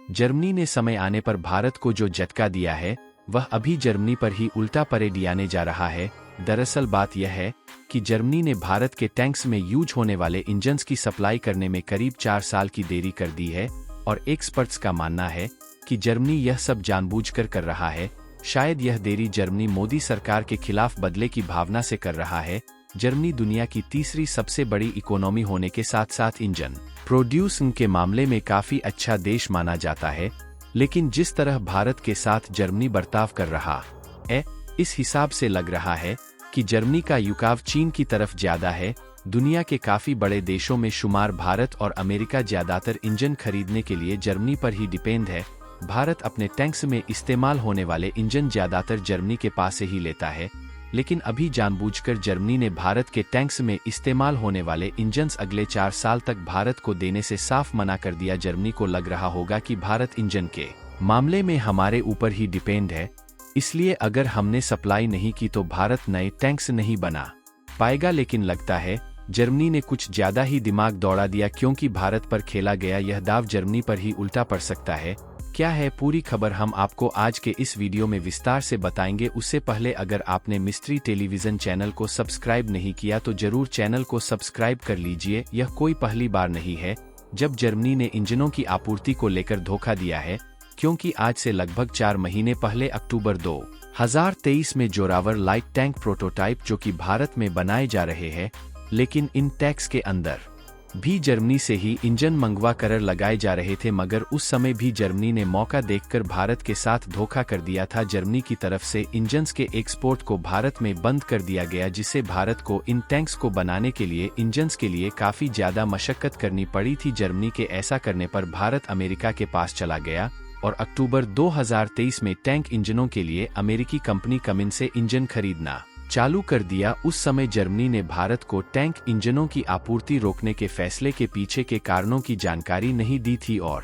Germany ने समय आने पर भारत को जो झटका दिया है वह अभी जर्मनी पर ही उल्टा परेड आने जा रहा है। दरअसल बात यह है कि जर्मनी ने भारत के टैंक्स में यूज होने वाले इंजन्स की सप्लाई करने में करीब 4 साल की देरी कर दी है और एक्सपर्ट्स का मानना है कि जर्मनी यह सब जानबूझकर कर रहा है। शायद यह देरी जर्मनी मोदी सरकार के खिलाफ बदले की भावना से कर रहा है। जर्मनी दुनिया की तीसरी सबसे बड़ी इकोनॉमी होने के साथ साथ इंजन प्रोड्यूसिंग के मामले में काफी अच्छा देश माना जाता है, लेकिन जिस तरह भारत के साथ जर्मनी बर्ताव कर रहा है, इस हिसाब से लग रहा है कि जर्मनी का झुकाव चीन की तरफ ज्यादा है। दुनिया के काफी बड़े देशों में शुमार भारत और अमेरिका ज्यादातर इंजन खरीदने के लिए जर्मनी पर ही डिपेंड है। भारत अपने टैंक्स में इस्तेमाल होने वाले इंजन ज्यादातर जर्मनी के पास से ही लेता है, लेकिन अभी जानबूझकर जर्मनी ने भारत के टैंक्स में इस्तेमाल होने वाले इंजन्स अगले 4 साल तक भारत को देने से साफ मना कर दिया। जर्मनी को लग रहा होगा कि भारत इंजन के मामले में हमारे ऊपर ही डिपेंड है, इसलिए अगर हमने सप्लाई नहीं की तो भारत नए टैंक्स नहीं बना पाएगा। लेकिन लगता है जर्मनी ने कुछ ज्यादा ही दिमाग दौड़ा दिया, क्योंकि भारत पर खेला गया यह दाव जर्मनी पर ही उल्टा पड़ सकता है। क्या है पूरी खबर हम आपको आज के इस वीडियो में विस्तार से बताएंगे। उससे पहले अगर आपने मिस्ट्री टेलीविजन चैनल को सब्सक्राइब नहीं किया तो जरूर चैनल को सब्सक्राइब कर लीजिए। यह कोई पहली बार नहीं है जब जर्मनी ने इंजनों की आपूर्ति को लेकर धोखा दिया है, क्योंकि आज से लगभग 4 महीने पहले अक्टूबर 2023 में जोरावर लाइट टैंक प्रोटोटाइप जो कि भारत में बनाए जा रहे हैं, लेकिन इन टैंक्स के अंदर भी जर्मनी से ही इंजन मंगवा कर लगाए जा रहे थे, मगर उस समय भी जर्मनी ने मौका देखकर भारत के साथ धोखा कर दिया था। जर्मनी की तरफ से इंजन्स के एक्सपोर्ट को भारत में बंद कर दिया गया, जिससे भारत को इन टैंक्स को बनाने के लिए इंजन्स के लिए काफी ज्यादा मशक्कत करनी पड़ी थी। जर्मनी के ऐसा करने पर भारत अमेरिका के पास चला गया और अक्टूबर 2023 में टैंक इंजनों के लिए अमेरिकी कंपनी कमिंस से इंजन खरीदना चालू कर दिया। उस समय जर्मनी ने भारत को टैंक इंजनों की आपूर्ति रोकने के फैसले के पीछे के कारणों की जानकारी नहीं दी थी, और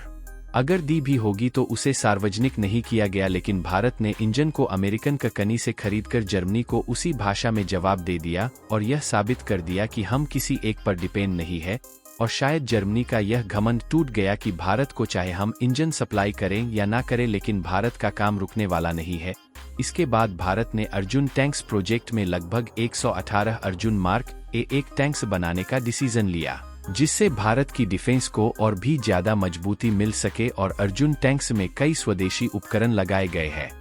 अगर दी भी होगी तो उसे सार्वजनिक नहीं किया गया। लेकिन भारत ने इंजन को अमेरिकन कंपनी से खरीदकर जर्मनी को उसी भाषा में जवाब दे दिया और यह साबित कर दिया कि हम किसी एक पर डिपेंड नहीं है। और शायद जर्मनी का यह घमंड टूट गया कि भारत को चाहे हम इंजन सप्लाई करें या ना करें, लेकिन भारत का काम रुकने वाला नहीं है। इसके बाद भारत ने अर्जुन टैंक्स प्रोजेक्ट में लगभग 118 अर्जुन मार्क ए1 टैंक्स बनाने का डिसीजन लिया, जिससे भारत की डिफेंस को और भी ज्यादा मजबूती मिल सके और अर्जुन टैंक्स में कई स्वदेशी उपकरण लगाए गए हैं।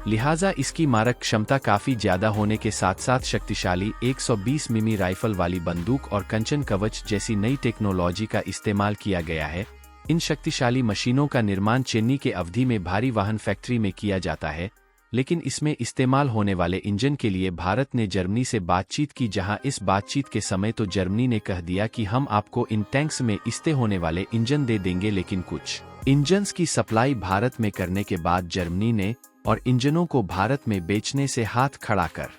लिहाजा इसकी मारक क्षमता काफी ज्यादा होने के साथ साथ शक्तिशाली 120 मिमी राइफल वाली बंदूक और कंचन कवच जैसी नई टेक्नोलॉजी का इस्तेमाल किया गया है। इन शक्तिशाली मशीनों का निर्माण चेन्नई के अवधि में भारी वाहन फैक्ट्री में किया जाता है, लेकिन इसमें इस्तेमाल होने वाले इंजन के लिए भारत ने जर्मनी से बातचीत की, जहां इस बातचीत के समय तो जर्मनी ने कह दिया कि हम आपको इन टैंक्स में इस्तेमाल होने वाले इंजन दे देंगे, लेकिन कुछ इंजन्स की सप्लाई भारत में करने के बाद जर्मनी ने और इंजनों को भारत में बेचने से हाथ खड़ा कर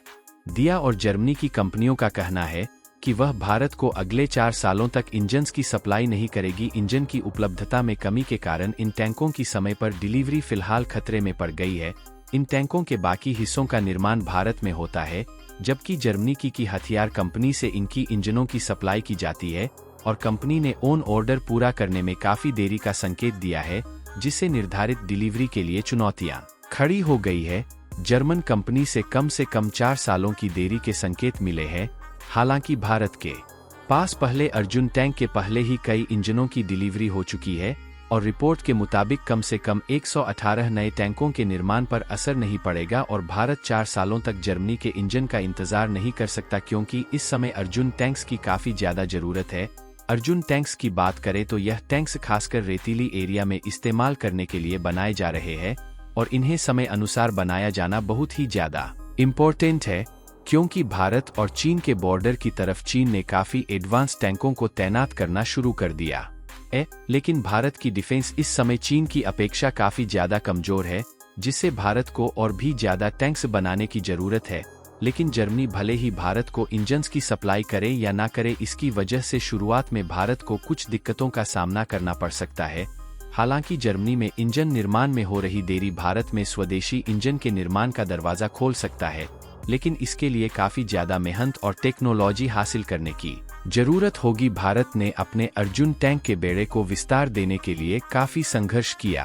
दिया। और जर्मनी की कंपनियों का कहना है कि वह भारत को अगले 4 सालों तक इंजन्स की सप्लाई नहीं करेगी। इंजन की उपलब्धता में कमी के कारण इन टैंकों की समय पर डिलीवरी फिलहाल खतरे में पड़ गई है। इन टैंकों के बाकी हिस्सों का निर्माण भारत में होता है, जबकि जर्मनी की हथियार कंपनी से इनकी इंजनों की सप्लाई की जाती है और कंपनी ने ऑन ऑर्डर पूरा करने में काफी देरी का संकेत दिया है, जिससे निर्धारित डिलीवरी के लिए चुनौतियां खड़ी हो गई है। जर्मन कंपनी से कम 4 सालों की देरी के संकेत मिले हैं। हालांकि भारत के पास पहले अर्जुन टैंक के पहले ही कई इंजनों की डिलीवरी हो चुकी है और रिपोर्ट के मुताबिक कम से कम 118 नए टैंकों के निर्माण पर असर नहीं पड़ेगा और भारत 4 सालों तक जर्मनी के इंजन का इंतजार नहीं कर सकता, क्योंकि इस समय अर्जुन टैंक्स की काफी ज्यादा जरूरत है। अर्जुन टैंक्स की बात करें तो यह टैंक्स खासकर रेतीली एरिया में इस्तेमाल करने के लिए बनाए जा रहे हैं और इन्हें समय अनुसार बनाया जाना बहुत ही ज्यादा इम्पोर्टेंट है, क्योंकि भारत और चीन के बॉर्डर की तरफ चीन ने काफी एडवांस टैंकों को तैनात करना शुरू कर दिया है। लेकिन भारत की डिफेंस इस समय चीन की अपेक्षा काफी ज्यादा कमजोर है, जिससे भारत को और भी ज्यादा टैंक्स बनाने की जरूरत है। लेकिन जर्मनी भले ही भारत को इंजन्स की सप्लाई करे या ना करे, इसकी वजह से शुरुआत में भारत को कुछ दिक्कतों का सामना करना पड़ सकता है। हालांकि जर्मनी में इंजन निर्माण में हो रही देरी भारत में स्वदेशी इंजन के निर्माण का दरवाजा खोल सकता है, लेकिन इसके लिए काफी ज्यादा मेहनत और टेक्नोलॉजी हासिल करने की जरूरत होगी। भारत ने अपने अर्जुन टैंक के बेड़े को विस्तार देने के लिए काफी संघर्ष किया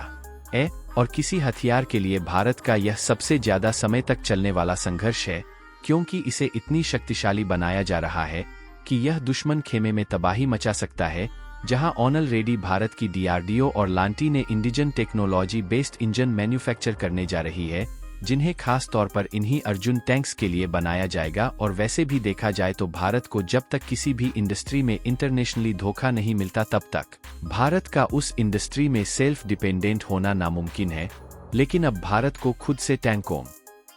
है और किसी हथियार के लिए भारत का यह सबसे ज्यादा समय तक चलने वाला संघर्ष है, क्योंकि इसे इतनी शक्तिशाली बनाया जा रहा है कि यह दुश्मन खेमे में तबाही मचा सकता है। जहां ऑलरेडी भारत की DRDO और लांटी ने इंडिजन टेक्नोलॉजी बेस्ड इंजन मैन्युफैक्चर करने जा रही है, जिन्हें खास तौर पर इन्हीं अर्जुन टैंक्स के लिए बनाया जाएगा। और वैसे भी देखा जाए तो भारत को जब तक किसी भी इंडस्ट्री में इंटरनेशनली धोखा नहीं मिलता तब तक भारत का उस इंडस्ट्री में सेल्फ डिपेंडेंट होना नामुमकिन है। लेकिन अब भारत को खुद से टैंकों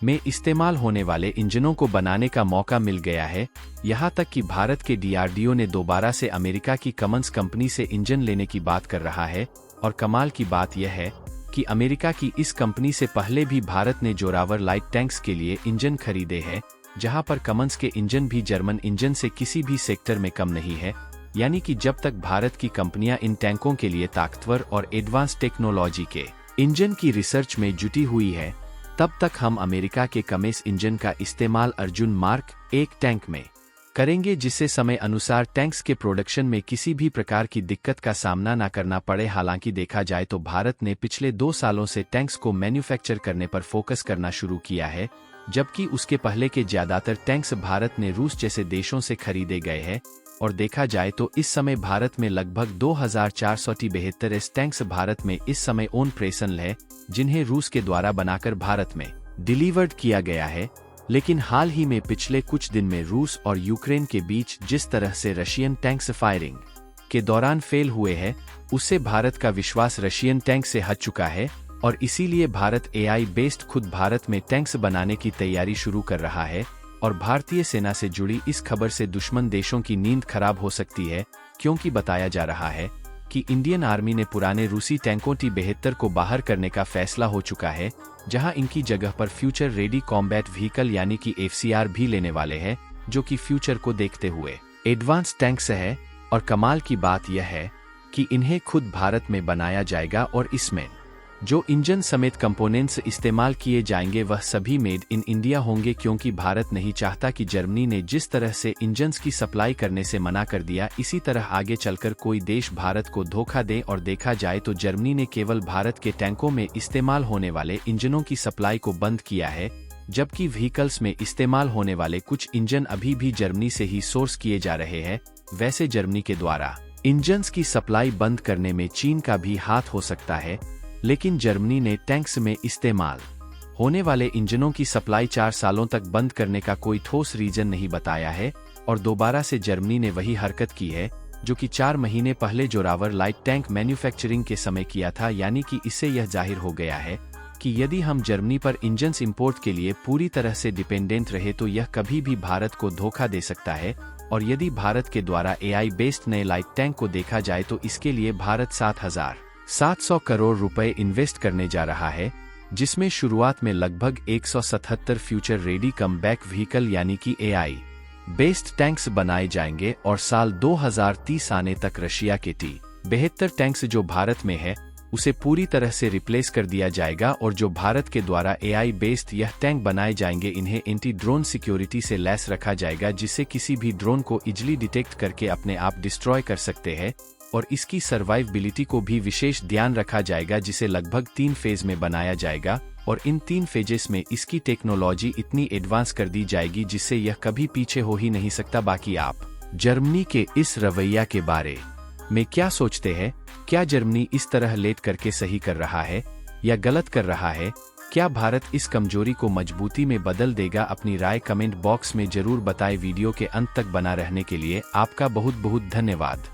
में इस्तेमाल होने वाले इंजनों को बनाने का मौका मिल गया है। यहाँ तक कि भारत के DRDO ने दोबारा से अमेरिका की कमंस कंपनी से इंजन लेने की बात कर रहा है। और कमाल की बात यह है कि अमेरिका की इस कंपनी से पहले भी भारत ने जोरावर लाइट टैंक्स के लिए इंजन खरीदे हैं, जहां पर कमंस के इंजन भी जर्मन इंजन से किसी भी सेक्टर में कम नहीं है। यानी कि जब तक भारत की कंपनियां इन टैंकों के लिए ताकतवर और एडवांस टेक्नोलॉजी के इंजन की रिसर्च में जुटी हुई है, तब तक हम अमेरिका के कमेस इंजन का इस्तेमाल अर्जुन मार्क 1 टैंक में करेंगे, जिससे समय अनुसार टैंक्स के प्रोडक्शन में किसी भी प्रकार की दिक्कत का सामना न करना पड़े। हालांकि देखा जाए तो भारत ने पिछले 2 सालों से टैंक्स को मैन्युफैक्चर करने पर फोकस करना शुरू किया है, जबकि उसके पहले के ज्यादातर टैंक्स भारत ने रूस जैसे देशों से खरीदे गए हैं। और देखा जाए तो इस समय भारत में लगभग 2472 टैंक्स भारत में इस समय ओन प्रेसन है, जिन्हें रूस के द्वारा बनाकर भारत में डिलीवर्ड किया गया है। लेकिन हाल ही में पिछले कुछ दिन में रूस और यूक्रेन के बीच जिस तरह से रशियन टैंक्स फायरिंग के दौरान फेल हुए हैं, उससे भारत का विश्वास रशियन टैंक से हट चुका है। और इसीलिए भारत AI बेस्ड खुद भारत में टैंक्स बनाने की तैयारी शुरू कर रहा है। और भारतीय सेना से जुड़ी इस खबर से दुश्मन देशों की नींद खराब हो सकती है, क्योंकि बताया जा रहा है कि इंडियन आर्मी ने पुराने रूसी टैंकों T-72 को बाहर करने का फैसला हो चुका है, जहां इनकी जगह पर फ्यूचर रेडी कॉम्बैट व्हीकल यानी कि FCR भी लेने वाले हैं, जो कि फ्यूचर को देखते हुए एडवांस टैंक्स है। और कमाल की बात यह है कि इन्हें खुद भारत में बनाया जाएगा और इसमें जो इंजन समेत कंपोनेंट्स इस्तेमाल किए जाएंगे वह सभी मेड इन इंडिया होंगे, क्योंकि भारत नहीं चाहता कि जर्मनी ने जिस तरह से इंजन्स की सप्लाई करने से मना कर दिया, इसी तरह आगे चलकर कोई देश भारत को धोखा दे। और देखा जाए तो जर्मनी ने केवल भारत के टैंकों में इस्तेमाल होने वाले इंजनों की सप्लाई को बंद किया है, जबकि व्हीकल्स में इस्तेमाल होने वाले कुछ इंजन अभी भी जर्मनी से ही सोर्स किए जा रहे हैं। वैसे जर्मनी के द्वारा इंजन्स की सप्लाई बंद करने में चीन का भी हाथ हो सकता है, लेकिन जर्मनी ने टैंक्स में इस्तेमाल होने वाले इंजनों की सप्लाई 4 सालों तक बंद करने का कोई ठोस रीजन नहीं बताया है। और दोबारा से जर्मनी ने वही हरकत की है जो कि 4 महीने पहले जोरावर लाइट टैंक मैन्युफैक्चरिंग के समय किया था। यानी कि इससे यह जाहिर हो गया है कि यदि हम जर्मनी पर इंजन्स इंपोर्ट के लिए पूरी तरह से डिपेंडेंट रहे तो यह कभी भी भारत को धोखा दे सकता है। और यदि भारत के द्वारा AI बेस्ड नए लाइट टैंक को देखा जाए तो इसके लिए भारत 7,700 करोड़ रुपए इन्वेस्ट करने जा रहा है, जिसमें शुरुआत में लगभग 177 फ्यूचर रेडी कमबैक व्हीकल यानी कि AI बेस्ड टैंक्स बनाए जाएंगे। और साल 2030 आने तक रशिया के T-72 टैंक्स जो भारत में है उसे पूरी तरह से रिप्लेस कर दिया जाएगा। और जो भारत के द्वारा AI बेस्ड यह टैंक बनाए जाएंगे, इन्हें एंटी ड्रोन सिक्योरिटी से लैस रखा जाएगा, जिससे किसी भी ड्रोन को इजिली डिटेक्ट करके अपने आप डिस्ट्रॉय कर सकते हैं। और इसकी सर्वाइवबिलिटी को भी विशेष ध्यान रखा जाएगा, जिसे लगभग 3 फेज में बनाया जाएगा। और इन 3 फेजेस में इसकी टेक्नोलॉजी इतनी एडवांस कर दी जाएगी जिससे यह कभी पीछे हो ही नहीं सकता। बाकी आप जर्मनी के इस रवैया के बारे में क्या सोचते हैं? क्या जर्मनी इस तरह लेट करके सही कर रहा है या गलत कर रहा है? क्या भारत इस कमजोरी को मजबूती में बदल देगा? अपनी राय कमेंट बॉक्स में जरूर बताएं। वीडियो के अंत तक बना रहने के लिए आपका बहुत बहुत धन्यवाद।